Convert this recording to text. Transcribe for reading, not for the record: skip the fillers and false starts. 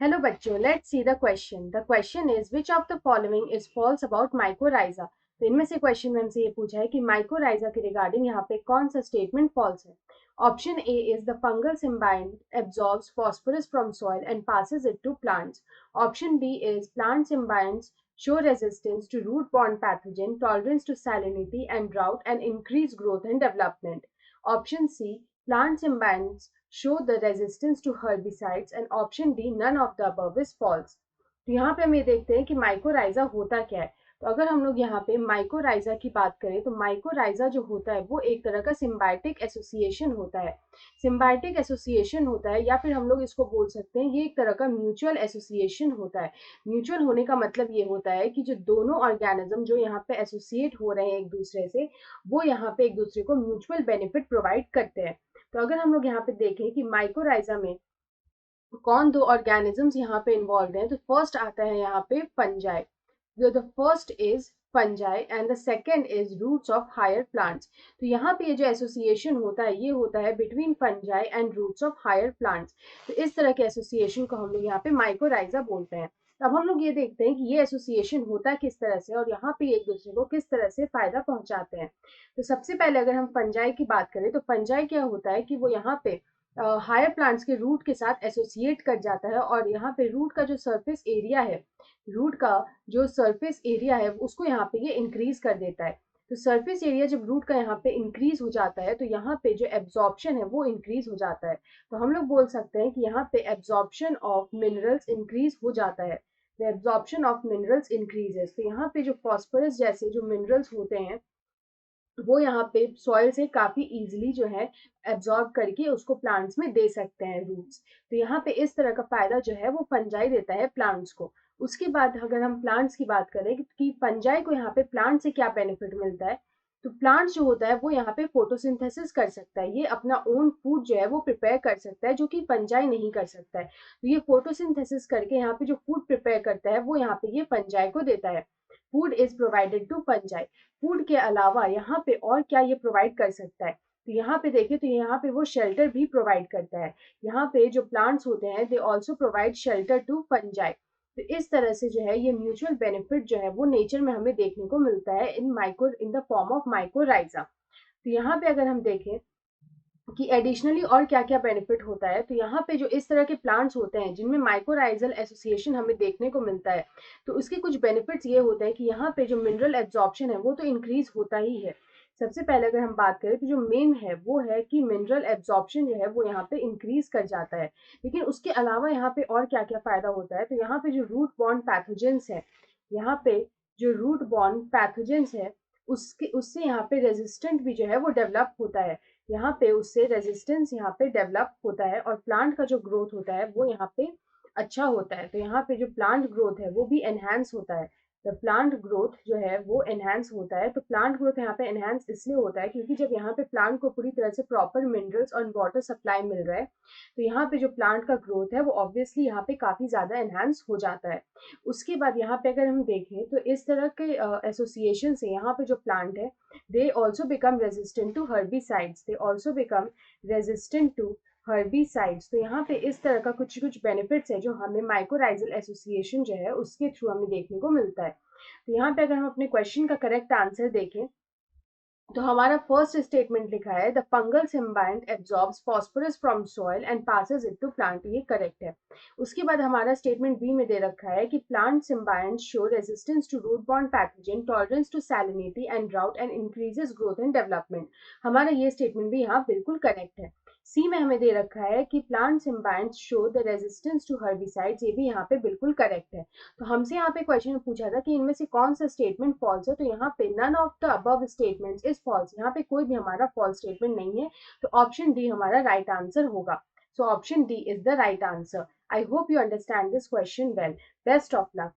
Hello बच्चों, let's see the question. The question is which of the following is false about mycorrhiza? तो इनमें से question में हमसे ये पूछा है कि माइकोराइजा के रिगार्डिंग यहाँ पे कौन सा स्टेटमेंट फॉल्स है. Option A is the fungal symbiote absorbs phosphorus from soil and passes it to plants. Option B is plant symbionts show resistance to root-borne pathogen, tolerance to salinity and drought, and increased growth and development. Option C, plant symbionts show the resistance to herbicides, and option D, none of the above is false. तो यहाँ पे हम ये देखते हैं कि mycorrhiza होता क्या है. तो अगर हम लोग यहाँ पे माइकोराइजा की बात करें तो माइकोराइजा जो होता है वो एक तरह का सिम्बायोटिक एसोसिएशन होता है. सिम्बायोटिक एसोसिएशन होता है या फिर हम लोग इसको बोल सकते हैं ये एक तरह का म्यूचुअल एसोसिएशन होता है. म्यूचुअल होने का मतलब ये होता है कि जो दोनों ऑर्गेनिज्म जो यहाँ पे एसोसिएट हो रहे हैं एक दूसरे से, वो यहाँ पे एक दूसरे को म्यूचुअल बेनिफिट प्रोवाइड करते हैं. तो अगर हम लोग यहाँ पे देखें कि माइकोराइजा में कौन दो ऑर्गेनिजम्स यहाँ पे इन्वॉल्व हैं, तो फर्स्ट आता है यहाँ पे fungi. The first is fungi and the second is roots of higher plants. तो यहाँ पे ये जो एसोसिएशन होता है ये होता है between fungi and roots of higher plants. तो इस तरह के एसोसिएशन को हम लोग यहाँ पे माइकोराइजा बोलते हैं. अब हम लोग ये देखते हैं कि ये एसोसिएशन होता है किस तरह से और यहाँ पे एक दूसरे को किस तरह से फायदा पहुंचाते हैं. तो सबसे पहले अगर हम फंजाई की बात करें तो फंजाई क्या होता है कि वो यहाँ पे हायर प्लांट्स के रूट के साथ एसोसिएट कर जाता है और यहाँ पे रूट का जो सरफेस एरिया है, रूट का जो सरफेस एरिया है उसको यहाँ पे ये इंक्रीज कर देता है. तो सरफेस एरिया जब रूट का यहाँ पे इंक्रीज हो जाता है तो यहाँ पे जो एब्जॉर्प्शन है वो इंक्रीज हो जाता है. तो हम लोग बोल सकते हैं कि यहाँ पे एब्जॉर्प्शन ऑफ मिनरल्स इंक्रीज हो जाता है. The absorption of minerals increases. तो यहाँ पे जो फॉस्फोरस जैसे जो मिनरल्स होते हैं वो यहाँ पे सॉइल से काफी इजीली जो है एब्जॉर्ब करके उसको प्लांट्स में दे सकते हैं रूट्स. तो यहाँ पे इस तरह का फायदा जो है वो फंजाई देता है प्लांट्स को. उसके बाद अगर हम प्लांट्स की बात करें कि फंजाई को यहाँ पे प्लांट से क्या बेनिफिट मिलता है, तो प्लांट्स जो होता है वो यहाँ पे फोटोसिंथेसिस कर सकता है. ये अपना ओन फूड जो है वो प्रिपेयर कर सकता है जो कि फंजाई नहीं कर सकता है. तो ये फोटोसिंथेसिस करके यहाँ पे जो फूड प्रिपेयर करता है वो यहाँ पे ये फंजाई को देता है. Food is provided to fungi. Food के अलावा यहाँ पे और क्या ये प्रोवाइड कर सकता है, तो यहाँ पे देखिए तो यहाँ पे वो शेल्टर भी प्रोवाइड करता है. यहाँ पे जो प्लांट्स होते हैं they also provide shelter to fungi. तो इस तरह से जो है ये म्यूचुअल बेनिफिट जो है वो नेचर में हमें देखने को मिलता है in the form of mycorrhiza. तो यहाँ पे अगर हम देखें कि एडिशनली और क्या क्या बेनिफिट होता है, तो यहाँ पे जो इस तरह के प्लांट्स होते हैं जिनमें माइकोराइजल एसोसिएशन हमें देखने को मिलता है, तो उसके कुछ बेनिफिट्स ये होते हैं कि यहाँ पे जो मिनरल एब्जॉर्प्शन है वो तो इंक्रीज होता ही है. सबसे पहले अगर हम बात करें तो जो मेन है वो है कि मिनरल एब्जॉर्प्शन जो है वो यहाँ पे इंक्रीज कर जाता है. लेकिन उसके अलावा यहाँ पे और क्या क्या फायदा होता है, तो यहाँ पे जो रूट बॉर्न पैथोजेंस है, यहाँ पे जो रूट बॉर्न पैथोजेंस है उसके उससे यहाँ पे रेजिस्टेंट भी जो है वो डेवलप होता है. यहाँ पे उससे रेजिस्टेंस यहाँ पे डेवलप होता है और प्लांट का जो ग्रोथ होता है वो यहाँ पे अच्छा होता है. तो यहाँ पे जो प्लांट ग्रोथ है वो भी एनहांस होता है. द प्लांट ग्रोथ जो है वो एनहांस होता है. तो प्लांट ग्रोथ यहाँ पे एनहांस इसलिए होता है क्योंकि जब यहाँ पे प्लांट को पूरी तरह से प्रॉपर मिनरल्स और वाटर सप्लाई मिल रहा है तो यहाँ पे जो प्लांट का ग्रोथ है वो ऑब्वियसली यहाँ पे काफी ज्यादा एनहांस हो जाता है. उसके बाद यहाँ पे अगर हम देखें तो इस तरह के एसोसिएशन से यहाँ पे जो प्लांट है they also become resistant to herbicides. They also become resistant to herbicides. तो यहाँ पे इस तरह का कुछ कुछ बेनिफिट्स है जो हमें माइकोराइजल एसोसिएशन जो है उसके थ्रू हमें देखने को मिलता है. तो यहाँ पे अगर हम अपने क्वेश्चन का करेक्ट आंसर देखें तो हमारा फर्स्ट स्टेटमेंट लिखा है the fungal symbiont absorbs phosphorus from soil and passes it to plant. ये करेक्ट है. उसके बाद हमारा स्टेटमेंट बी में दे रखा है कि plant symbiont show resistance to root borne pathogen, tolerance to salinity and drought, and increases growth and development. हमारा ये स्टेटमेंट भी यहाँ बिल्कुल करेक्ट है. सी में हमें दे रखा है कि plant symbiont show the resistance to herbicides. ये भी यहाँ पे बिल्कुल करेक्ट है. तो हमसे यहाँ पे क्वेश्चन में पूछा था कि इनमें से कौन सा स्टेटमेंट फॉल्स है, तो यहाँ पे none of the above statements is false. यहाँ पे कोई भी हमारा फॉल्स स्टेटमेंट नहीं है. तो ऑप्शन डी हमारा राइट आंसर होगा. So option D is the right answer. I hope you understand this question well. Best of luck.